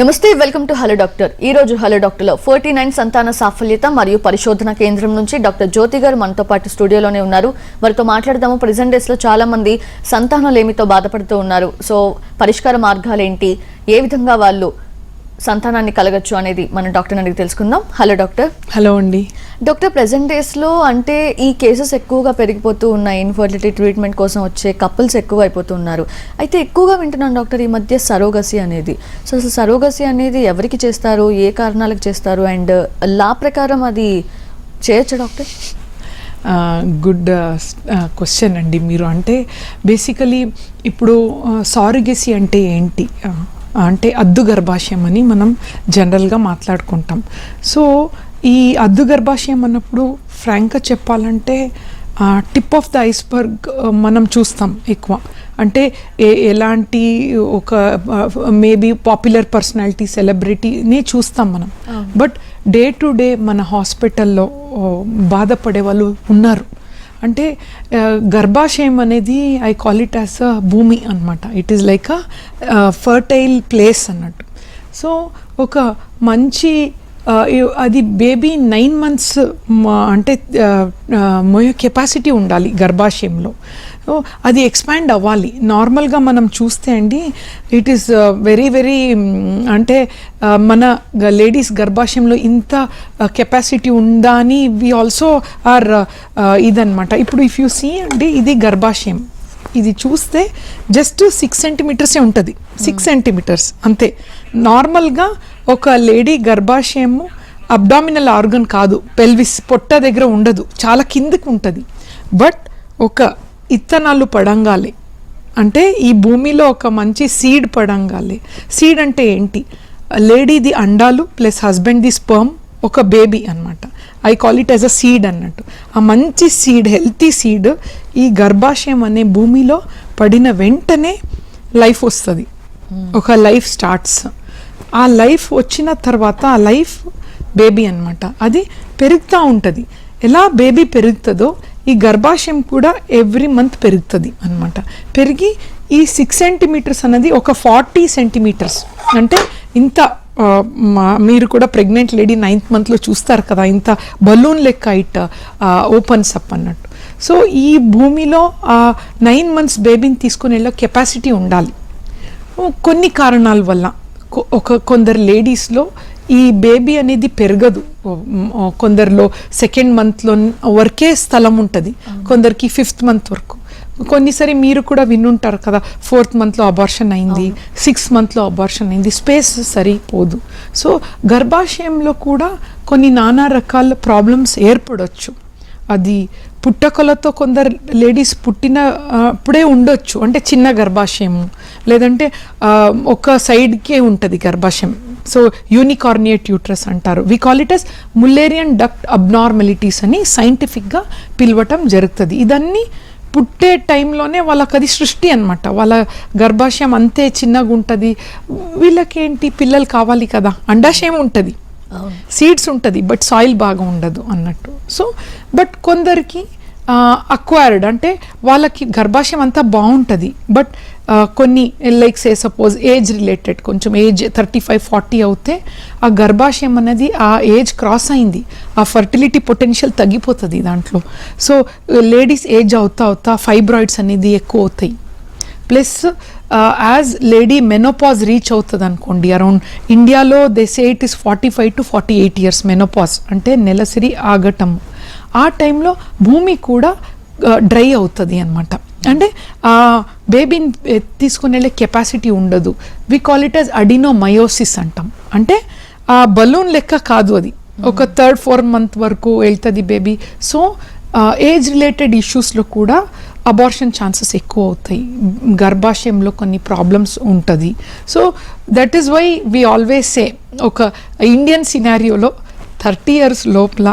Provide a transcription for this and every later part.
నమస్తే, welcome to hello doctor. ఈ రోజు హలో డాక్టర్ లో 49 సంతాన సాఫల్యత మరియు పరిశోధన కేంద్రం నుంచి డాక్టర్ జ్యోతి గారు మనతో పాటు స్టూడియోలోనే ఉన్నారు. వారితో మాట్లాడదాము. ప్రెజెంట్ డేస్ లో చాలా మంది సంతానలేమితో బాధపడుతూ ఉన్నారు. సో పరిష్కార మార్గాలు ఏంటి, ఏ విధంగా వాళ్ళు సంతానాన్ని కలగచ్చు అనేది మన డాక్టర్ అడిగి తెలుసుకుందాం. Hello doctor. హలో అండి డాక్టర్, ప్రెజెంట్ డేస్లో అంటే ఈ కేసెస్ ఎక్కువగా పెరిగిపోతూ ఉన్నాయి. ఇన్ఫర్టిలిటీ ట్రీట్మెంట్ కోసం వచ్చే కపుల్స్ ఎక్కువ అయిపోతున్నారు. అయితే ఎక్కువగా వింటున్నాను డాక్టర్ ఈ మధ్య సరోగసీ అనేది. సో అసలు సరోగసీ అనేది ఎవరికి చేస్తారు, ఏ కారణాలకు చేస్తారు, అండ్ లా ప్రకారం అది చేయొచ్చా డాక్టర్? గుడ్ క్వశ్చన్ అండి. మీరు అంటే బేసికలీ ఇప్పుడు సారగసీ అంటే ఏంటి అంటే అద్దు గర్భాశయం అని మనం జనరల్గా మాట్లాడుకుంటాం. సో ఈ అద్దు గర్భాశయం అన్నప్పుడు ఫ్రాంక్గా చెప్పాలంటే టిప్ ఆఫ్ ద ఐస్బర్గ్ మనం చూస్తాం ఎక్కువ. అంటే ఎలాంటి ఒక మేబీ పాపులర్ పర్సనాలిటీ, సెలబ్రిటీనే చూస్తాం మనం. బట్ డే టు డే మన హాస్పిటల్లో బాధపడే వాళ్ళు ఉన్నారు. అంటే గర్భాశయం అనేది I call it as a భూమి అన్నమాట. It is like a fertile place అన్నట్టు. సో ఒక మంచి అది బేబీ 9 months అంటే మోయే కెపాసిటీ ఉండాలి గర్భాశయంలో. అది ఎక్స్పాండ్ అవ్వాలి. నార్మల్గా మనం చూస్తే అండి ఇట్ ఈస్ వెరీ అంటే మన లేడీస్ గర్భాశయంలో ఇంత కెపాసిటీ ఉందా అని వి ఆల్సో ఆర్ ఇదన్నమాట. ఇప్పుడు ఇఫ్ యూ సీ అండి, ఇది గర్భాశయం. ఇది చూస్తే జస్ట్ 6 centimeters ఉంటుంది. 6 centimeters అంతే. నార్మల్గా ఒక లేడీ గర్భాశయము అబ్డామినల్ ఆర్గన్ కాదు, పెల్విస్ పొట్ట దగ్గర ఉండదు, చాలా కిందకి ఉంటుంది. బట్ ఒక ఇత్తనాలు పడంగాలి అంటే ఈ భూమిలో ఒక మంచి సీడ్ పడంగాలి. సీడ్ అంటే ఏంటి? లేడీది అండాలు ప్లస్ హస్బెండ్ది స్పర్మ్, ఒక బేబీ అన్నమాట. I call it as a seed అన్నట్టు. ఆ మంచి సీడ్, హెల్తీ సీడ్ ఈ గర్భాశయం అనే భూమిలో పడిన వెంటనే లైఫ్ వస్తుంది. ఒక లైఫ్ స్టార్ట్స్. ఆ లైఫ్ వచ్చిన తర్వాత ఆ లైఫ్ బేబీ అన్నమాట. అది పెరుగుతూ ఉంటుంది. ఎలా బేబీ పెరుగుతుందో ఈ గర్భాశయం కూడా ఎవ్రీ మంత్ పెరుగుతుంది అన్నమాట. పెరిగి ఈ 6 centimeters అనేది ఒక 40 centimeters అంటే ఇంత మీరు కూడా ప్రెగ్నెంట్ లేడీ 9th month చూస్తారు కదా, ఇంత బలూన్ లెక్క ఇట్ ఓపెన్స్ అప్ అన్నట్టు. సో ఈ భూమిలో 9 months బేబీని తీసుకుని వెళ్ళే కెపాసిటీ ఉండాలి. కొన్ని కారణాల వల్ల కొందరు లేడీస్లో ఈ బేబీ అనేది పెరగదు. కొందరిలో 2nd month వరకే స్థలం ఉంటుంది, కొందరికి 5th month వరకు. కొన్నిసారి మీరు కూడా వినుంటారు కదా, 4th month అబార్షన్ అయింది, 6th month అబార్షన్ అయింది, స్పేస్ సరిపోదు. సో గర్భాశయంలో కూడా కొన్ని నానా రకాల ప్రాబ్లమ్స్ ఏర్పడవచ్చు. అది పుట్టకలతో కొందరు లేడీస్ పుట్టిన అప్పుడే ఉండొచ్చు, అంటే చిన్న గర్భాశయము, లేదంటే ఒక సైడ్కే ఉంటుంది గర్భాశయం. సో యూనికార్నియేట్ యూట్రస్ అంటారు. We call it as Mullerian duct abnormalities అని సైంటిఫిక్గా పిలవటం జరుగుతుంది. ఇదన్నీ పుట్టే టైంలోనే వాళ్ళకి అది సృష్టి అన్నమాట. వాళ్ళ గర్భాశయం అంతే చిన్నగా ఉంటుంది. వీళ్ళకేంటి, పిల్లలు కావాలి కదా, అండాశయం ఉంటుంది, సీడ్స్ ఉంటుంది, బట్ సాయిల్ బాగా ఉండదు అన్నట్టు. సో బట్ కొందరికి అక్వైర్డ్ అంటే వాళ్ళకి గర్భాశయం అంతా బాగుంటుంది, బట్ కొన్ని like say suppose age related, కొంచెం ఏజ్ 35-40 అవుతే ఆ గర్భాశయం అనేది ఆ ఏజ్ క్రాస్ అయింది, ఆ ఫర్టిలిటీ పొటెన్షియల్ తగ్గిపోతుంది దాంట్లో. సో లేడీస్ ఏజ్ అవుతా ఫైబ్రాయిడ్స్ అనేది ఎక్కువ అవుతాయి. Plus as lady menopause reach అవుతుంది అనుకోండి, అరౌండ్ ఇండియాలో they say it is 45 to 48 years menopause అంటే నెలసరి ఆగటము. ఆ టైంలో భూమి కూడా డ్రై అవుతుంది అన్నమాట. అంటే ఆ బేబీని తీసుకుని వెళ్ళే కెపాసిటీ ఉండదు. We call it as adenomyosis అంటాం. అంటే ఆ బలూన్ లెక్క కాదు, అది ఒక 3rd-4th month వరకు వెళ్తుంది బేబీ. సో ఏజ్ రిలేటెడ్ ఇష్యూస్లో కూడా అబార్షన్ ఛాన్సెస్ ఎక్కువ అవుతాయి. గర్భాశయంలో కొన్ని ప్రాబ్లమ్స్ ఉంటుంది. So that is why we always say, ఒక ఇండియన్ సినారియోలో 30 years లోపల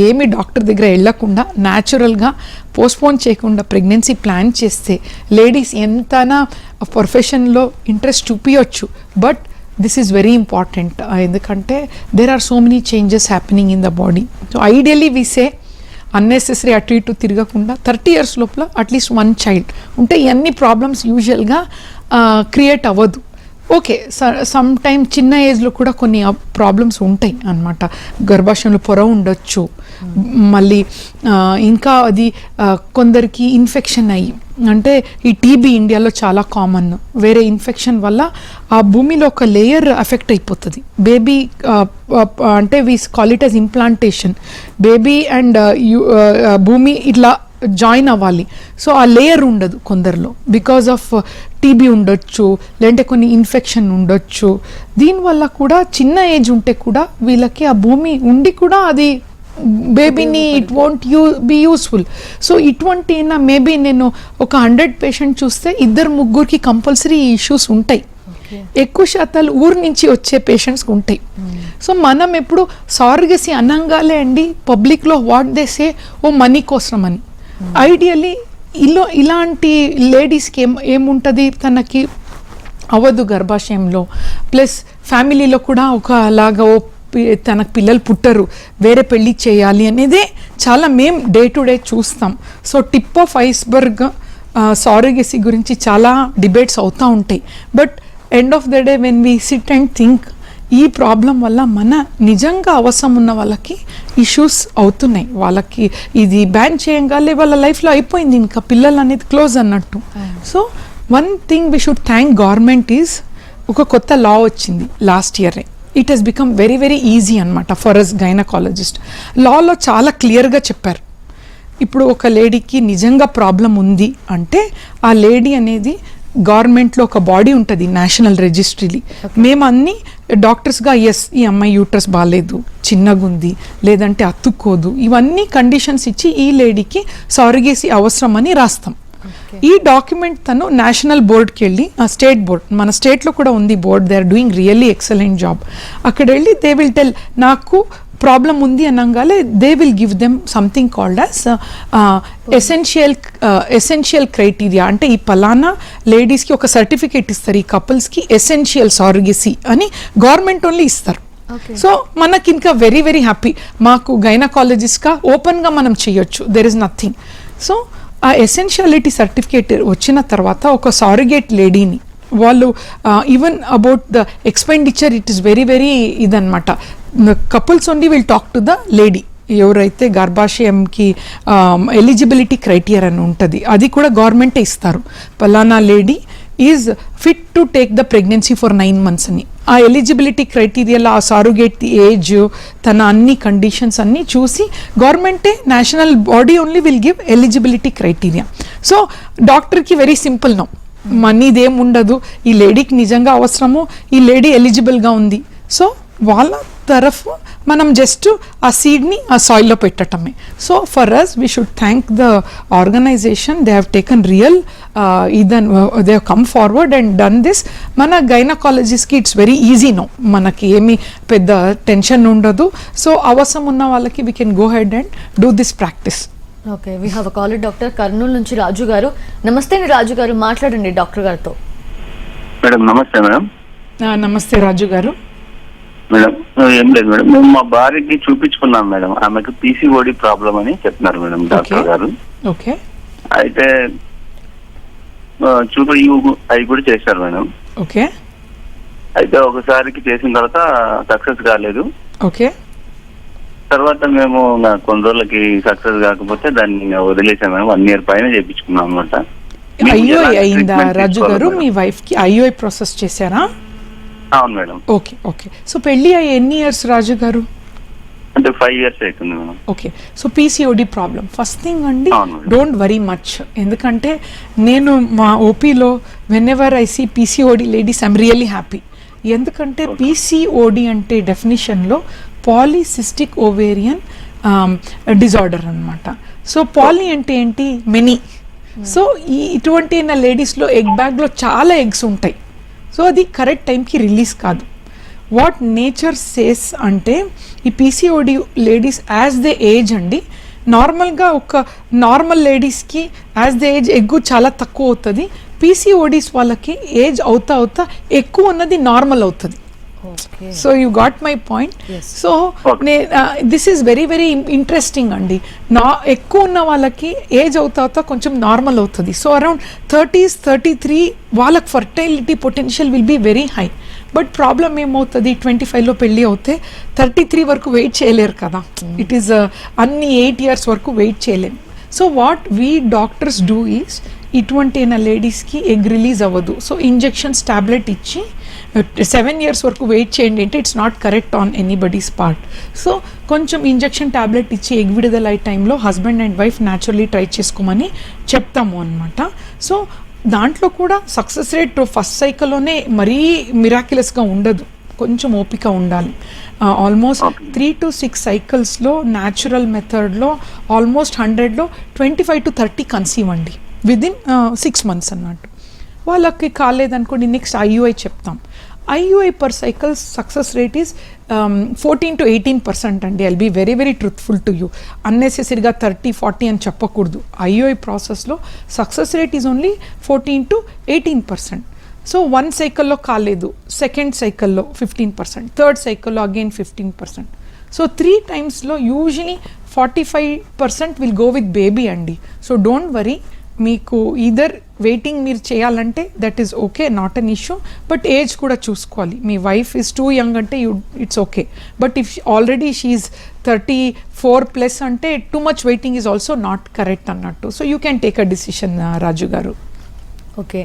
ఏమి డాక్టర్ దగ్గర వెళ్ళకుండా న్యాచురల్గా పోస్ట్పోన్ చేయకుండా ప్రెగ్నెన్సీ ప్లాన్ చేస్తే లేడీస్ ఎంతనా ప్రొఫెషన్లో ఇంట్రెస్ట్ చూపించవచ్చు. But this is very important, ఎందుకంటే there are so many changes happening in the body. So ideally we say unnecessary అటు ఇటు తిరగకుండా 30 years లోపల అట్లీస్ట్ 1 child ఉంటే ఇవన్నీ ప్రాబ్లమ్స్ యూజువల్గా క్రియేట్ అవ్వదు. ఓకే, సమ్ టైమ్ చిన్న ఏజ్లో కూడా కొన్ని ప్రాబ్లమ్స్ ఉంటాయి అన్నమాట. గర్భాశయంలో పొర ఉండొచ్చు, మళ్ళీ ఇంకా అది కొందరికి ఇన్ఫెక్షన్ అయ్యి, అంటే ఈ టీబీ ఇండియాలో చాలా కామన్. వేరే ఇన్ఫెక్షన్ వల్ల ఆ భూమిలో ఒక లేయర్ ఎఫెక్ట్ అయిపోతుంది. బేబీ అంటే we call it as implantation. Baby and భూమి ఇట్లా జాయిన్ అవ్వాలి. సో ఆ లేయర్ ఉండదు కొందరిలో, బికాజ్ ఆఫ్ టీబీ ఉండొచ్చు, లేదంటే కొన్ని ఇన్ఫెక్షన్ ఉండొచ్చు. దీనివల్ల కూడా చిన్న ఏజ్ ఉంటే కూడా వీళ్ళకి ఆ భూమి ఉండి కూడా అది బేబీని it won't be useful. So ఇటువంటి మేబీ నేను ఒక 100 పేషెంట్ చూస్తే 2-3కి కంపల్సరీ ఇష్యూస్ ఉంటాయి. ఎక్కువ శాతాలు ఊరు నుంచి వచ్చే పేషెంట్స్కి ఉంటాయి. సో మనం ఎప్పుడు సార్గసీ అనంగాలే అండి పబ్లిక్లో what they say oh money కోసం అని. ఐడియలీ ఇలాంటి లేడీస్కి ఏముంటుంది, తనకి అవ్వదు గర్భాశయంలో, ప్లస్ ఫ్యామిలీలో కూడా ఒకలాగా తనకు పిల్లలు పుట్టరు, వేరే పెళ్ళి చేయాలి అనేదే చాలా మేము డే టు డే చూస్తాం. సో టిప్ ఆఫ్ ఐస్బర్గ్ సారగసీ గురించి చాలా డిబేట్స్ అవుతూ ఉంటాయి. But end of the day when we SIT and think, ఈ ప్రాబ్లం వల్ల మన నిజంగా అవసరం ఉన్న వాళ్ళకి ఇష్యూస్ అవుతున్నాయి. వాళ్ళకి ఇది బ్యాన్ చేయంగానే వాళ్ళ లైఫ్లో అయిపోయింది, ఇంకా పిల్లలు అనేది క్లోజ్ అన్నట్టు. So one thing we should thank government is, ఒక కొత్త లా వచ్చింది లాస్ట్ ఇయరే. It has become very very easy అనమాట ఫర్ అస్ గైనకాలజిస్ట్. లాలో చాలా క్లియర్గా చెప్పారు, ఇప్పుడు ఒక లేడీకి నిజంగా ప్రాబ్లం ఉంది అంటే ఆ లేడీ అనేది గవర్నమెంట్లో ఒక బాడీ ఉంటుంది, నేషనల్ రిజిస్ట్రీలీ. మేము అన్ని డాక్టర్స్గా ఎస్ ఈ అమ్మాయి యూట్రస్ బాగాలేదు, చిన్నగుంది, లేదంటే అతుక్కోదు, ఇవన్నీ కండిషన్స్ ఇచ్చి ఈ లేడీకి సారగసీ అవసరం అని రాస్తాం. ఈ డాక్యుమెంట్ తను నేషనల్ బోర్డ్కి వెళ్ళి, ఆ స్టేట్ బోర్డ్, మన స్టేట్లో కూడా ఉంది board, they are doing really excellent job. అక్కడ వెళ్ళి దే విల్ టెల్, నాకు ప్రాబ్లం ఉంది అనగానే they will give them something called as essential criteria. అంటే ఈ పలానా లేడీస్కి ఒక సర్టిఫికేట్ ఇస్తారు, ఈ కపుల్స్కి ఎసెన్షియల్ సారగసీ అని గవర్నమెంట్ ఓన్లీ ఇస్తారు. సో మనకి ఇంకా వెరీ వెరీ హ్యాపీ, మాకు గైనకాలజిస్ట్గా ఓపెన్గా మనం చేయొచ్చు, దెర్ ఇస్ నథింగ్. సో ఆ ఎసెన్షియాలిటీ సర్టిఫికేట్ వచ్చిన తర్వాత ఒక సారగేట్ లేడీని వాళ్ళు even about the expenditure it is very very ఇదన్నమాట. Couples only will talk to the lady, ఎవరైతే గర్భాశయంకి ఎలిజిబిలిటీ క్రైటీరియా అని ఉంటుంది, అది కూడా గవర్నమెంటే ఇస్తారు. పలానా lady is fit to take the pregnancy for 9 months అని. ఆ ఎలిజిబిలిటీ క్రైటీరియాలో ఆ సారుగేట్ ఏజ్, తన అన్ని కండిషన్స్ అన్నీ చూసి గవర్నమెంటే, national body only will give eligibility criteria. So డాక్టర్కి వెరీ సింపుల్ నౌ, మనీదేం ఉండదు, ఈ లేడీకి నిజంగా అవసరము, ఈ లేడీ ఎలిజిబుల్గా ఉంది. సో వాళ్ళ తరఫు మనం జస్ట్ ఆ సీడ్ని ఆ సాయిల్లో పెట్టటమే. So for us we should thank the organisation, they have taken real they have come forward and done this. మన గైనకాలజిస్ట్కి ఇట్స్ వెరీ ఈజీ నో, మనకి ఏమీ పెద్ద టెన్షన్ ఉండదు. సో అవసరం ఉన్న వాళ్ళకి we can go head and do this practice. Okay, we have a caller doctor Kurnool నుంచి రాజు గారు. నమస్తే అండి రాజు గారు, మాట్లాడండి డాక్టర్ గారితో. మేడం నమస్తే. మేడం నమస్తే రాజు గారు. మేడం ఏం లేదు మేడం, మేము మా భార్యకి చూపించుకున్నాం మేడం, ఆమెకు పీసీఓడి ప్రాబ్లం అని చెప్తున్నారు మేడం డాక్టర్ గారు. ఓకే, అయితే అవి కూడా చేశారు మేడం. ఓకే, అయితే ఒకసారికి చేసిన తర్వాత సక్సెస్ కాలేదు. ఓకే, తర్వాత మేము కొన్ని రోజులకి సక్సెస్ కాకపోతే దాన్ని వదిలేసాం మేడం. 1 year పైన చేయించుకున్నాం అనమాట. ఐఓఐ అయిందా రాజు గారు? మీ వైఫ్ కి ఐఓఐ ప్రాసెస్ చేశారా? అవును మేడం. Okay, okay. సో పెళ్లి అయ్యి ఎన్ని ఇయర్స్ రాజు గారు? అంటే 5 years అవుతుంది madam. Okay, so PCOD problem first thing అండి, డోంట్ వరీ మచ్. ఎందుకంటే నేను మా ఓపీలో whenever I see PCOD ladies I'm really happy. ఎందుకంటే పీసీఓడి అంటే డెఫినిషన్లో పాలీసిస్టిక్ ఓవేరియన్ డిజార్డర్ అనమాట. సో పాలీ అంటే ఏంటి? మెనీ. సో ఇటువంటి లేడీస్లో ఎగ్ బ్యాగ్లో చాలా ఎగ్స్ ఉంటాయి. సో అది కరెక్ట్ టైంకి రిలీజ్ కాదు. వాట్ నేచర్ సేస్ అంటే ఈ PCOD ladies as the age అండి, నార్మల్గా ఒక నార్మల్ లేడీస్కి యాజ్ ద ఏజ్ ఎగ్గు చాలా తక్కువ అవుతుంది. పీసీఓడీస్ వాళ్ళకి ఏజ్ అవుతా ఎక్కువ ఉన్నది నార్మల్ అవుతుంది. Okay. So you got my point. Yes. So this is very very interesting అండి. ఎక్కువ ఉన్న వాళ్ళకి ఏజ్ అవుతా కొంచెం నార్మల్ అవుతుంది. సో అరౌండ్ 30s 33 వాళ్ళకి fertility potential will be very high. But problem ఏమవుతుంది, 25లో పెళ్ళి అవుతే 33 వరకు వెయిట్ చేయలేరు కదా. ఇట్ ఈస్ అన్ని 8 years వరకు వెయిట్ చేయలేము. So what we doctors do is, ఇటువంటి లేడీస్కి ఎగ్ రిలీజ్ అవ్వదు. సో ఇంజెక్షన్స్ టాబ్లెట్ ఇచ్చి 7 years వరకు వెయిట్ చేయండి అంటే it's not correct on anybody's part. So కొంచెం ఇంజెక్షన్ టాబ్లెట్ ఇచ్చి ఎగ్ విడుదల టైంలో husband and wife naturally try చేసుకోమని చెప్తాము అనమాట. సో దాంట్లో కూడా సక్సెస్ రేట్ ఫస్ట్ సైకిల్లోనే మరీ మిరాక్యులస్గా ఉండదు, కొంచెం ఓపిక ఉండాలి. ఆల్మోస్ట్ 3 to 6 cyclesలో న్యాచురల్ మెథడ్లో ఆల్మోస్ట్ 100లో 25 to 30 కన్సీవ్ అండి విదిన్ 6 months అన్నట్టు. వాళ్ళకి కాలేదనుకోండి నెక్స్ట్ IUI చెప్తాం. IUI per cycle success rate is 14 to 18% అండి. I'll be very very truthful to you. అన్నెసెసరీగా 30-40 అని చెప్పకూడదు. IUI ప్రాసెస్లో success rate is only 14 to 18%. So 1 cycleలో కాలేదు, సెకండ్ సైకిల్లో 15%, థర్డ్ సైకిల్లో again 15%. So 3 timesలో usually 45% will go with baby అండి. So don't worry, మీకు either waiting మీరు చేయాలంటే that is okay, not an issue. But age కూడా చూసుకోవాలి. మీ వైఫ్ ఈజ్ టూ యంగ్ అంటే it's okay. But if already she is 34+ అంటే too much waiting is also not correct అన్నట్టు. So you can take a decision Raju garu. Okay.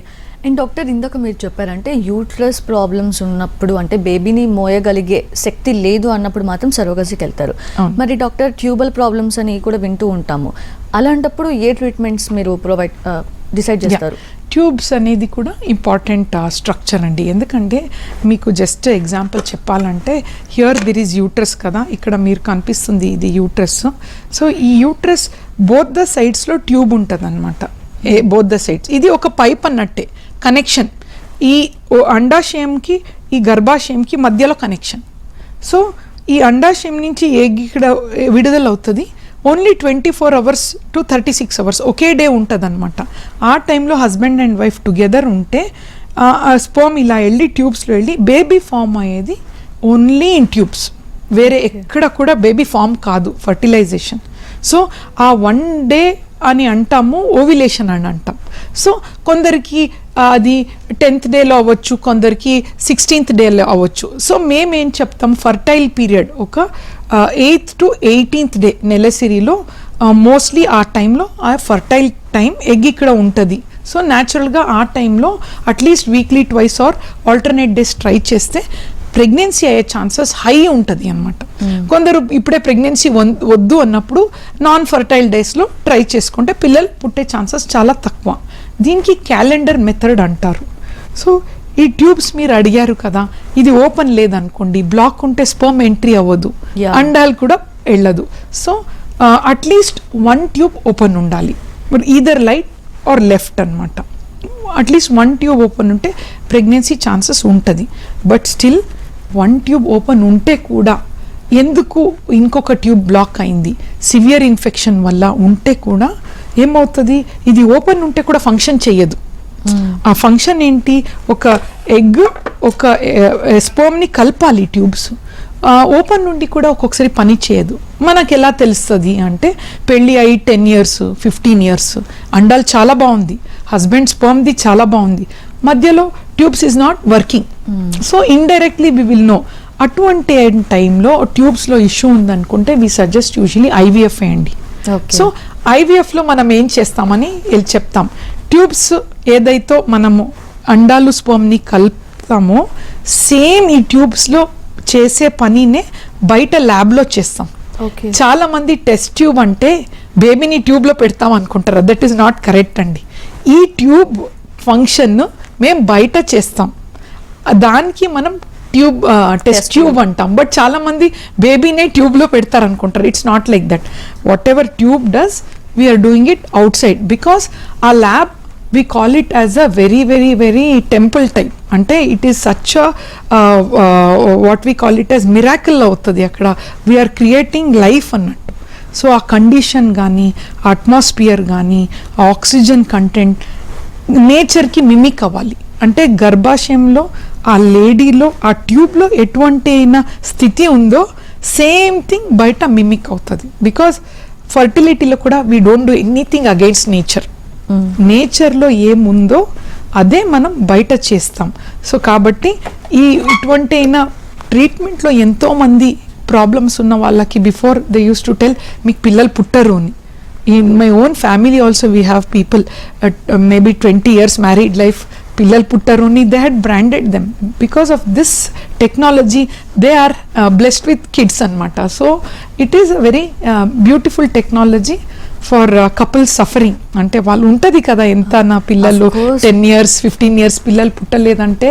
And doctor, ఇందాక మీరు చెప్పారంటే uterus problems ఉన్నప్పుడు, అంటే బేబీని మోయగలిగే శక్తి లేదు అన్నప్పుడు మాత్రం సరోగసీకి వెళ్తారు. మరి డాక్టర్, ట్యూబల్ ప్రాబ్లమ్స్ అని కూడా వింటూ ఉంటాము. అలాంటప్పుడు ఏ ట్రీట్మెంట్స్ మీరు డిసైడ్ చేస్తారు? ట్యూబ్స్ అనేది కూడా ఇంపార్టెంట్ స్ట్రక్చర్ అండి. ఎందుకంటే మీకు జస్ట్ ఎగ్జాంపుల్ చెప్పాలంటే, హియర్ దిర్ ఈజ్ యూట్రస్ కదా, ఇక్కడ మీరు కనిపిస్తుంది ఇది యూట్రస్. సో ఈ యూట్రస్ బోత్ ద సైడ్స్లో ట్యూబ్ ఉంటుంది అనమాట, బోత్ ద సైడ్స్. ఇది ఒక పైప్ అన్నట్టే కనెక్షన్, ఈ అండాశయంకి ఈ గర్భాశయంకి మధ్యలో కనెక్షన్. సో ఈ అండాశయం నుంచి ఎగ్ ఇక్కడ విడుదల అవుతుంది. Only 24 hours to 36 hours okay day ఉంటుంది అనమాట. ఆ టైంలో హస్బెండ్ అండ్ వైఫ్ టుగెదర్ ఉంటే స్పర్మ్ ఇలా వెళ్ళి ట్యూబ్స్లో వెళ్ళి బేబీ ఫామ్ అయ్యేది ఓన్లీ ఇన్ ట్యూబ్స్. వేరే ఎక్కడ కూడా బేబీ ఫామ్ కాదు, ఫర్టిలైజేషన్. సో ఆ 1 day అని అంటాము, ఓవిలేషన్ అని అంటాం. సో కొందరికి అది 10th dayలో అవ్వచ్చు, కొందరికి 16th dayలో అవ్వచ్చు. సో మేమేం చెప్తాం, ఫర్టైల్ పీరియడ్ ఒక 8th to 18th day నెలసిరిలో mostly ఆ టైంలో ఆ ఫర్టైల్ టైం ఎగ్ ఇక్కడ ఉంటుంది. సో న్యాచురల్గా ఆ టైంలో at least weekly 2 or alternate days try చేస్తే ప్రెగ్నెన్సీ అయ్యే ఛాన్సెస్ హై ఉంటుంది అనమాట. కొందరు ఇప్పుడే ప్రెగ్నెన్సీ వద్దు అన్నప్పుడు నాన్ ఫర్టైల్ డేస్లో ట్రై చేసుకుంటే పిల్లలు పుట్టే ఛాన్సెస్ చాలా తక్కువ. దీనికి క్యాలెండర్ మెథడ్ అంటారు. సో ఈ ట్యూబ్స్ మీరు అడిగారు కదా, ఇది ఓపెన్ లేదనుకోండి, బ్లాక్ ఉంటే స్పర్మ్ ఎంట్రీ అవ్వదు, అండాలు కూడా వెళ్ళదు. సో అట్లీస్ట్ 1 tube ఓపెన్ ఉండాలి, ఈదర్ రైట్ ఆర్ లెఫ్ట్ అనమాట. అట్లీస్ట్ 1 tube ఓపెన్ ఉంటే ప్రెగ్నెన్సీ ఛాన్సెస్ ఉంటుంది. బట్ స్టిల్ 1 tube ఓపెన్ ఉంటే కూడా ఎందుకు ఇంకొక ట్యూబ్ బ్లాక్ అయింది, సివియర్ ఇన్ఫెక్షన్ వల్ల ఉంటే కూడా ఏమవుతుంది, ఇది ఓపెన్ ఉంటే కూడా ఫంక్షన్ చెయ్యదు. ఆ ఫంక్షన్ ఏంటి, ఒక ఎగ్ ఒక స్పర్మ్ని కలపాలి ట్యూబ్స్. ఓపెన్ నుండి కూడా ఒక్కొక్కసారి పని చేయదు. మనకు ఎలా తెలుస్తుంది అంటే, పెళ్ళి అయ్యి 10 years 15 years అండాలు చాలా బాగుంది, హస్బెండ్ స్పర్మ్ది చాలా బాగుంది, మధ్యలో tubes is not working. So indirectly we will know. అటువంటి టైంలో ట్యూబ్స్లో ఇష్యూ ఉందనుకుంటే వి సజెస్ట్ యూజువలీ IVF అండి. సో IVFలో మనం ఏం చేస్తామని చెప్తాం. ట్యూబ్స్ ఏదైతే మనము అండాలు స్పర్మ్ని కలుపుతామో సేమ్ ఈ ట్యూబ్స్లో చేసే పనినే బయట ల్యాబ్లో చేస్తాం. చాలా మంది టెస్ట్ ట్యూబ్ అంటే బేబీని ట్యూబ్లో పెడతాం అనుకుంటారు. దట్ ఈస్ నాట్ కరెక్ట్ అండి. ఈ ట్యూబ్ ఫంక్షన్ మేము బయట చేస్తాం, దానికి మనం ట్యూబ్ టెస్ట్ ట్యూబ్ అంటాం. బట్ చాలా మంది బేబీనే ట్యూబ్లో పెడతారు అనుకుంటారు. It's not like that. Whatever tube does we are doing it outside, because ఆ lab we call it as a very very very temple type. అంటే it is such a what we call it as miracle అవుతుంది అక్కడ. we are creating life అన్నట్టు. So ఆ condition కానీ, atmosphere కానీ, ఆ oxygen content నేచర్కి మిమిక్ అవ్వాలి. అంటే గర్భాశయంలో ఆ లేడీలో ఆ ట్యూబ్లో ఎటువంటి అయినా స్థితి ఉందో సేమ్ థింగ్ బయట మిమిక్ అవుతుంది. బికాజ్ ఫర్టిలిటీలో కూడా we don't do anything against nature. నేచర్లో ఏముందో అదే మనం బయట చేస్తాం. సో కాబట్టి ఇటువంటి అయినా ట్రీట్మెంట్లో ఎంతోమంది ప్రాబ్లమ్స్ ఉన్న వాళ్ళకి before they use to tell మీకు పిల్లలు పుట్టరు అని. In my own family also we have people at maybe 20 years married life, పిల్లలు పుట్టారుని, they had branded them because of this technology. They are blessed with kids anamata. So it is a very beautiful technology for couples suffering. అంటే వాళ్ళు ఉంటుంది కదా, ఎంత నా పిల్లలు 10 years 15 years పిల్లలు పుట్టలేదంటే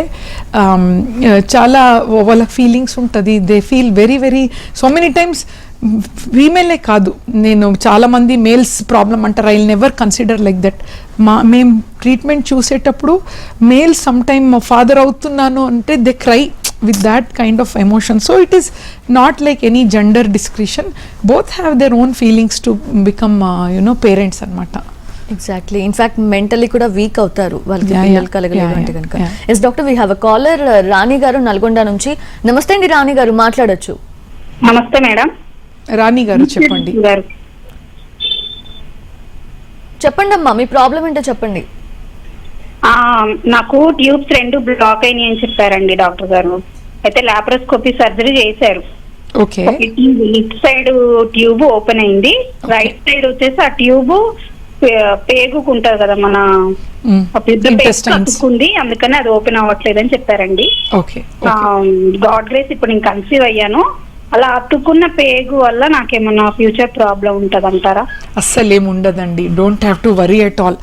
చాలా వాళ్ళ ఫీలింగ్స్ ఉంటుంది. They feel very very so many times. ఫీమేలే కాదు, నేను చాలామంది మేల్స్ ప్రాబ్లం అంటారు. I will never consider like that. మేము ట్రీట్మెంట్ చూసేటప్పుడు మేల్ సమ్ టైమ్ ఫాదర్ అవుతున్నాను అంటే they cry with that kind of emotion. So it is not like any gender discrimination. Both have their own feelings to become parents anamata. Exactly. In fact mentally కూడా weak అవుతారు వాళ్ళకి పిల్లలు కలగలేదు అంటే కనుక. Yes doctor, we have a caller Rani garu Nalgonda నుంచి. నమస్తే అండి రాణి గారు, మాట్లాడొచ్చు. నమస్తే మేడం. రాణి గారు చెప్పండి. చెప్పండి అమ్మా, మీ ప్రాబ్లం ఏంటో చెప్పండి. నాకు ట్యూబ్స్ 2 బ్లాక్ అయినాయి అని చెప్పారండి డాక్టర్ గారు. అయితే లాప్రోస్కోపీ సర్జరీ చేశారు. Okay. Left side tube open అయింది, రైట్ సైడ్ వచ్చేసి ఆ ట్యూబ్ పేగుకుంటది కదా మన పెద్ద, అందుకని అది ఓపెన్ అవ్వట్లేదు అని చెప్పారండి. గాడ్ గ్రేస్ ఇప్పుడు నేను కన్సీవ్ అయ్యాను. అలా అతుక్కున్న పేగు వల్ల నాకేమన్నా ఫ్యూచర్ ప్రాబ్లం ఉంటుంది అంటారా? అస్సలు ఏమి ఉండదండి. Don't have to worry at all.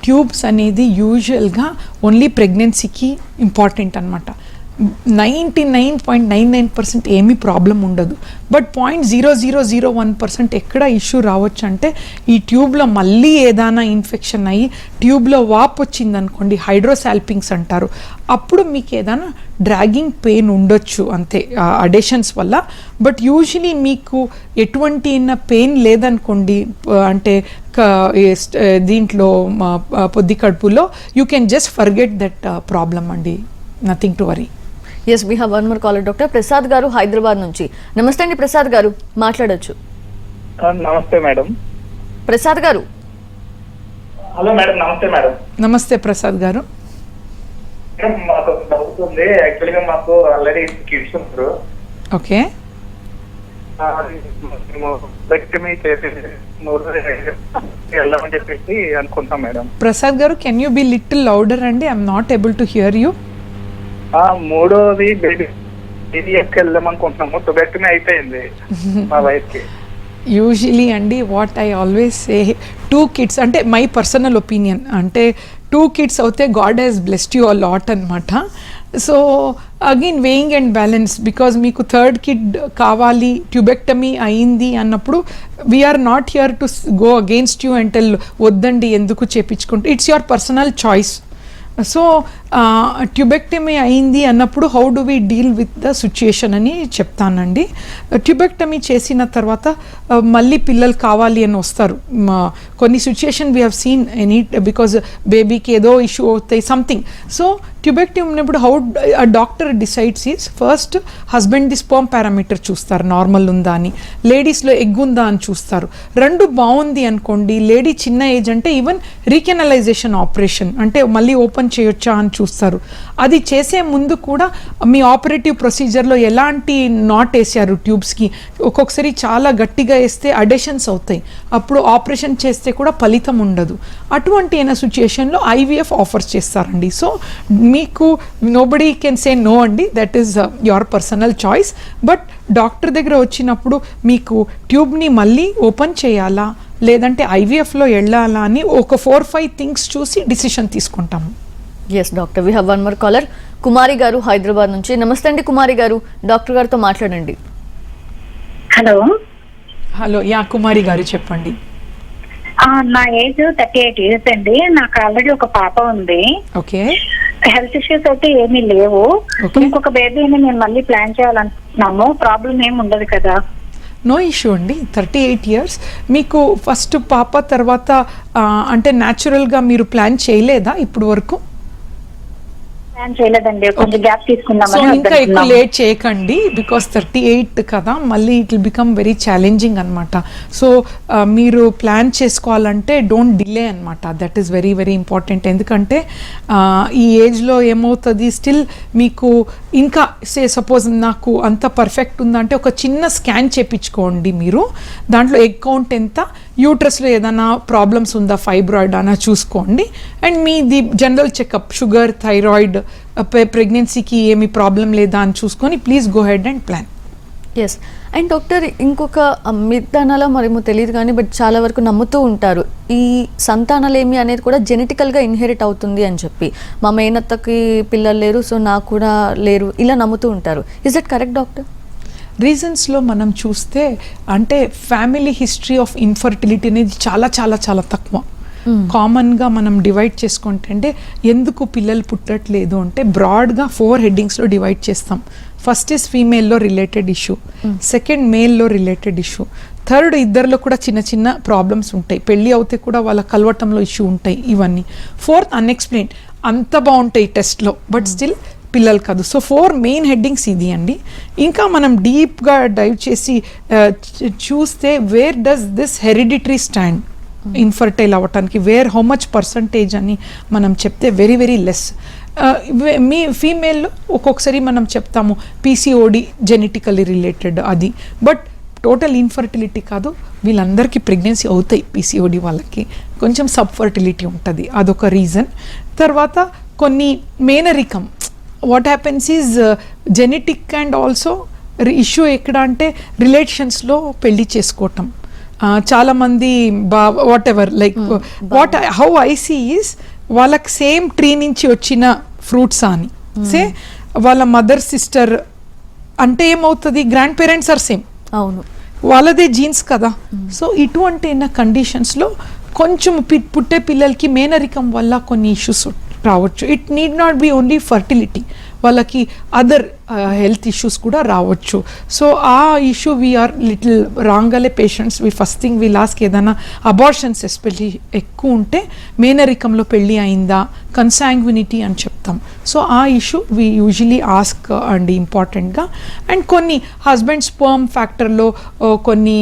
Tubes అనేది యూజువల్గా ఓన్లీ ప్రెగ్నెన్సీకి ఇంపార్టెంట్ అనమాట. 99.99% ఏమీ ప్రాబ్లం ఉండదు. బట్ 0.0001% ఎక్కడ ఇష్యూ రావచ్చు అంటే ఈ ట్యూబ్లో మళ్ళీ ఏదైనా ఇన్ఫెక్షన్ అయ్యి ట్యూబ్లో వాప్ వచ్చింది అనుకోండి, హైడ్రోసాల్పింగ్స్ అంటారు. అప్పుడు మీకు ఏదైనా డ్రాగింగ్ పెయిన్ ఉండొచ్చు అంతే అడేషన్స్ వల్ల. బట్ యూజువలీ మీకు ఎటువంటి పెయిన్ లేదనుకోండి, అంటే దీంట్లో పొద్ది కడుపులో, you can just forget that problem అండి. Nothing to worry. Yes, we have one more caller. Doctor Prasad garu Hyderabad నుంచి. నమస్తే అండి ప్రసాద్ గారు, మాట్లాడొచ్చు. నమస్తే మేడం. ప్రసాద్ గారు. Hello madam. నమస్తే మేడం. నమస్తే ప్రసాద్ గారు. మాకు డౌట్ ఉంది. యాక్చువల్గా మాకు ఆల్రెడీ కిడ్స్ ఉన్నారు. ఓకే. వెళ్దామని చెప్పేసి అనుకుంటాం madam. Prasad garu, can you be little louder అండి? I'm not able to hear you. మూడోది బేబీకి వెళ్దాం అనుకుంటున్నాము. టొబాక్టమీ అయిపోయింది మా వైఫ్ కి. యూజువలీ అండి what I always say, 2 kids అంటే మై పర్సనల్ ఒపీనియన్, అంటే 2 kids అవుతే God has blessed you a lot అనమాట. So again weighing and balance, because మీకు 3rd kid కావాలి, ట్యూబెక్టమీ అయింది అన్నప్పుడు we are not here to go against you and tell వద్దండి ఎందుకు చేపించుకుంటే, it's your personal choice. So tubectomy అయింది అన్నప్పుడు how do we deal with the situation అని చెప్తానండి. ట్యూబెక్టమీ చేసిన తర్వాత మళ్ళీ పిల్లలు కావాలి అని వస్తారు. కొన్ని situation we have seen any, because బేబీకి ఏదో ఇష్యూ అవుతాయి సంథింగ్. సో ట్యూబెక్టమీ ఉన్నప్పుడు హౌ ఆ డాక్టర్ డిసైడ్స్ ఈజ్, ఫస్ట్ హస్బెండ్ది స్పర్మ్ పారామీటర్ చూస్తారు, నార్మల్ ఉందా అని. లేడీస్లో ఎగ్ ఉందా అని చూస్తారు. 2 బాగుంది అనుకోండి, లేడీ చిన్న ఏజ్ అంటే ఈవెన్ రీకెనలైజేషన్ ఆపరేషన్ అంటే మళ్ళీ ఓపెన్ చేయొచ్చా అని చూస్తారు. అది చేసే ముందు కూడా మీ ఆపరేటివ్ ప్రొసీజర్లో ఎలాంటి నాట్ వేసారు ట్యూబ్స్కి, ఒక్కొక్కసారి చాలా గట్టిగా వేస్తే అడెషన్స్ అవుతాయి, అప్పుడు ఆపరేషన్ చేస్తే కూడా ఫలితం ఉండదు. అటువంటి అయిన సిచ్యుయేషన్లో ఐవీఎఫ్ ఆఫర్స్ చేస్తారండి. సో మీకు నోబడీ కెన్ సే నో అండి, that is your personal choice. But doctor దగ్గర వచ్చినప్పుడు మీకు ట్యూబ్ని మళ్ళీ ఓపెన్ చేయాలా లేదంటే ఐవీఎఫ్లో వెళ్ళాలా అని ఒక 4-5 థింగ్స్ చూసి డిసిషన్ తీసుకుంటాము. Yes doctor, we have one more caller. Kumari garu Hyderabad నుంచి. నమస్తే అండి కుమారి గారు, డాక్టర్ గారితో మాట్లాడండి. హలో. హలో, యా కుమారి గారు చెప్పండి. నా ఏజ్ 38 years అండి. నాకు ఆల్రెడీ ఒక పాప ఉంది. ఓకే. హెల్త్ ఇష్యూస్ అయితే ఏమీ లేవు. ఇంకొక బేబీని మేము మళ్ళీ ప్లాన్ చేయాలనుకుంటున్నాము. ప్రాబ్లం ఏమి ఉండదు కదా? నో ఇష్యూ అండి. 38 years మీకు ఫస్ట్ పాప తర్వాత అంటే న్యాచురల్గా మీరు ప్లాన్ చేయలేదా ఇప్పుడు వరకు? ప్లాన్ చేయలేదండి, కొంచెం గ్యాప్ సో తీసుకుందామని ఇంకా ఎక్కువ వద్దనుకున్నాం. లేట్ చేయకండి, బికాస్ 38 కదా, మళ్ళీ it will become very challenging అనమాట. సో మీరు ప్లాన్ చేసుకోవాలంటే డోంట్ డిలే అనమాట. That is very very important. ఎందుకంటే ఈ ఏజ్లో ఏమవుతుంది, స్టిల్ మీకు ఇంకా సపోజ్ నాకు అంత పర్ఫెక్ట్ ఉందంటే ఒక చిన్న స్కాన్ చేయించుకోండి మీరు. దాంట్లో ఎగ్ కౌంట్ ఎంత, యూట్రస్లో ఏదైనా ప్రాబ్లమ్స్ ఉందా, ఫైబ్రాయిడ్ అనా చూసుకోండి. అండ్ మీది జనరల్ చెకప్, షుగర్, థైరాయిడ్, ప్రెగ్నెన్సీకి ఏమి ప్రాబ్లం లేదా అని చూసుకొని please go head and plan. Yes. And doctor, ఇంకొక మిద్దనాలో మరేమో తెలియదు కానీ బట్ చాలా వరకు నమ్ముతూ ఉంటారు ఈ సంతానలేమి అనేది కూడా జెనెటికల్గా ఇన్హెరిట్ అవుతుంది అని చెప్పి. మా మేనత్తకి పిల్లలు లేరు, సో నాకు కూడా లేరు, ఇలా నమ్ముతూ ఉంటారు. Is that correct doctor? రీజన్స్లో మనం చూస్తే అంటే ఫ్యామిలీ హిస్టరీ ఆఫ్ ఇన్ఫర్టిలిటీ అనేది చాలా చాలా చాలా తక్కువ. కామన్గా మనం డివైడ్ చేసుకుంటే అంటే ఎందుకు పిల్లలు పుట్టట్లేదు అంటే బ్రాడ్గా 4 హెడ్డింగ్స్లో డివైడ్ చేస్తాం. ఫస్ట్ ఇస్ ఫీమేల్లో రిలేటెడ్ ఇష్యూ, సెకండ్ మేల్లో రిలేటెడ్ ఇష్యూ, థర్డ్ ఇద్దరిలో కూడా చిన్న చిన్న ప్రాబ్లమ్స్ ఉంటాయి, పెళ్ళి అవుతే కూడా వాళ్ళ కలవటంలో ఇష్యూ ఉంటాయి ఇవన్నీ. ఫోర్త్ అన్ఎక్స్ప్లెయిన్డ్, అంత బాగుంటాయి టెస్ట్లో బట్ స్టిల్ పిల్లలు కాదు. సో 4 మెయిన్ హెడ్డింగ్స్ ఇది అండి. ఇంకా మనం డీప్గా డైవ్ చేసి చూస్తే where does this hereditary stand infertile అవ్వటానికి, వేర్ హౌ మచ్ పర్సంటేజ్ అని మనం చెప్తే వెరీ వెరీ లెస్. మీ ఫీమేల్లో ఒక్కొక్కసారి మనం చెప్తాము పీసీఓడి జెనెటికల్లీ రిలేటెడ్ అది, బట్ టోటల్ ఇన్ఫర్టిలిటీ కాదు. వీళ్ళందరికీ ప్రెగ్నెన్సీ అవుతాయి, పీసీఓడి వాళ్ళకి కొంచెం సబ్ఫర్టిలిటీ ఉంటుంది, అదొక రీజన్. తర్వాత కొన్ని మేనరికం, what happens is genetic and also issue ఎక్కడ అంటే రిలేషన్స్లో పెళ్లి చేసుకోవటం. చాలామంది whatever like how I see is వాళ్ళకి సేమ్ ట్రీ నుంచి వచ్చిన ఫ్రూట్స్ అని సే వాళ్ళ మదర్ సిస్టర్ అంటే ఏమవుతుంది, గ్రాండ్ పేరెంట్స్ ఆర్ సేమ్, అవును, వాళ్ళదే జీన్స్ కదా. సో ఇటువంటి కండిషన్స్లో కొంచెం పుట్టే పిల్లలకి మేనరికం వల్ల కొన్ని ఇష్యూస్ రావచ్చు. It need not be only fertility, వాళ్ళకి అదర్ హెల్త్ ఇష్యూస్ కూడా రావచ్చు. సో ఆ ఇష్యూ వీఆర్ లిటిల్ రాంగలే patients first thing we'll ask ఏదైనా అబార్షన్స్ ఎస్పెషలీ ఎక్కువ ఉంటే మేనరికంలో పెళ్ళి అయిందా, కన్సాంగ్వినిటీ అని చెప్తాం. సో ఆ ఇష్యూ వీ యూజువలీ ఆస్క్ అండి ఇంపార్టెంట్గా. అండ్ కొన్ని హస్బెండ్ స్పర్మ్ ఫ్యాక్టర్లో కొన్ని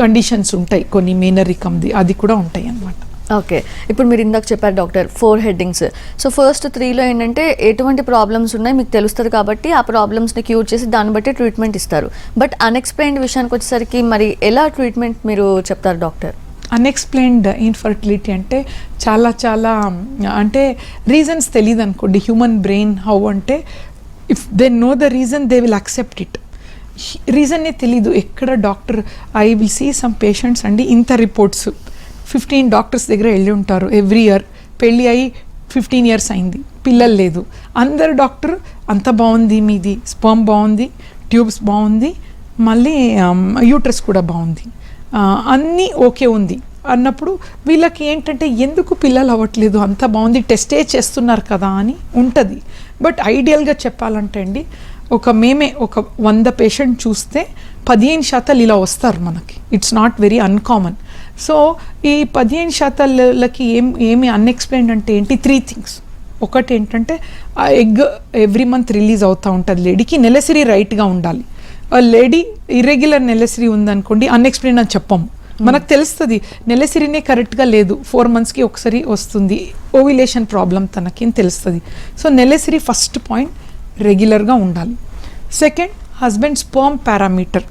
కండిషన్స్ ఉంటాయి, కొన్ని మేనరికంది అది కూడా ఉంటాయి అన్నమాట. ఓకే. ఇప్పుడు మీరు ఇందాక చెప్పారు డాక్టర్ 4 హెడ్డింగ్స్. సో ఫస్ట్ 3లో ఏంటంటే ఎటువంటి ప్రాబ్లమ్స్ ఉన్నాయి మీకు తెలుస్తుంది కాబట్టి ఆ ప్రాబ్లమ్స్ని క్యూర్ చేసి దాన్ని బట్టి ట్రీట్మెంట్ ఇస్తారు. బట్ అన్ఎక్స్ప్లెయిన్డ్ విషయానికి వచ్చేసరికి మరి ఎలా ట్రీట్మెంట్ మీరు చెప్తారు డాక్టర్? అన్ఎక్స్ప్లెయిన్డ్ ఇన్ఫర్టిలిటీ అంటే చాలా చాలా అంటే రీజన్స్ తెలియదు అనుకోండి. హ్యూమన్ బ్రెయిన్ హౌ అంటే if they know the reason they will accept it. రీజన్నే తెలీదు. ఎక్కడ doctor I will see some patients అండి, ఇంత రిపోర్ట్స్ 15 డాక్టర్స్ దగ్గర వెళ్ళి ఉంటారు ఎవ్రీ ఇయర్, పెళ్ళి అయ్యి 15 years అయింది, పిల్లలు లేదు. అందరు డాక్టర్ అంత బాగుంది, మీది స్పర్మ్ బాగుంది, ట్యూబ్స్ బాగుంది, మళ్ళీ యూట్రస్ కూడా బాగుంది, అన్నీ ఓకే ఉంది అన్నప్పుడు వీళ్ళకి ఏంటంటే ఎందుకు పిల్లలు అవ్వట్లేదు, అంత బాగుంది, టెస్టే చేస్తున్నారు కదా అని ఉంటుంది. బట్ ఐడియల్గా చెప్పాలంటే అండి మేమే ఒక 100 పేషెంట్ చూస్తే 15% ఇలా వస్తారు మనకి. It's not very uncommon. So ఈ 15%లకి ఏమి అన్ఎక్స్ప్లెయిన్డ్ అంటే ఏంటి, 3 things. ఒకటి ఏంటంటే ఆ ఎగ్ ఎవ్రీ మంత్ రిలీజ్ అవుతూ ఉంటుంది లేడీకి, నెలసరి రైట్గా ఉండాలి. లేడీ ఇర్రెగ్యులర్ నెలసరి ఉందనుకోండి అన్ఎక్స్ప్లెయిన్ అని చెప్పము, మనకు తెలుస్తుంది నెలసరినే కరెక్ట్గా లేదు, 4 monthsకి ఒకసారి వస్తుంది, ఓవిలేషన్ ప్రాబ్లం తనకి అని తెలుస్తుంది. సో నెలసరి ఫస్ట్ పాయింట్ రెగ్యులర్గా ఉండాలి. సెకండ్, హస్బెండ్ స్పర్మ్ పారామీటర్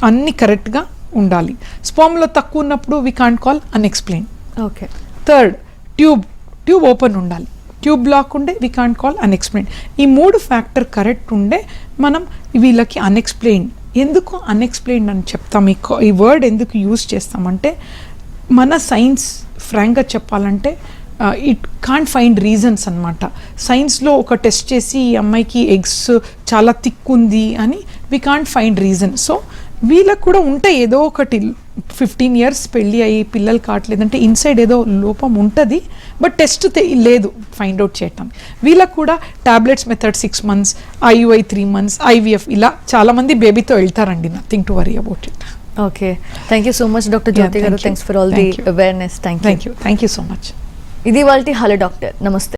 అన్నీ కరెక్ట్గా ఉండాలి. స్పర్మ్లో తక్కువ ఉన్నప్పుడు we can't call unexplained. Okay. Third, tube open ఉండాలి, ట్యూబ్ బ్లాక్ ఉండే వీ కాంట్ కాల్ అన్ఎక్స్ప్లెయిన్. ఈ 3 ఫ్యాక్టర్ కరెక్ట్ ఉండే మనం వీళ్ళకి అన్ఎక్స్ప్లెయిన్. ఎందుకు అన్ఎక్స్ప్లెయిన్ అని చెప్తాం, ఈ వర్డ్ ఎందుకు యూజ్ చేస్తామంటే మన సైన్స్ ఫ్రాంక్గా చెప్పాలంటే ఇట్ కాంట్ ఫైండ్ రీజన్స్ అనమాట. సైన్స్లో ఒక టెస్ట్ చేసి ఈ అమ్మాయికి ఎగ్స్ చాలా థిక్ ఉంది అని we can't find reason. So వీళ్ళకు కూడా ఉంటాయి ఏదో ఒకటి, 15 years పెళ్ళి అయ్యి పిల్లలు కావట్లేదంటే ఇన్సైడ్ ఏదో లోపం ఉంటుంది, బట్ టెస్ట్ లేదు ఫైండ్ అవుట్ చేయటం. వీళ్ళకు కూడా tablets method 6 months, IUI 3 months, IVF ఇలా చాలామంది బేబీతో వెళ్తారండి. Nothing to worry about it. Okay. Thank you so much doctor Jyothi garu. Thanks for all the awareness. Thank you so much. ఇది వాళ్ళ హలో డాక్టర్. నమస్తే.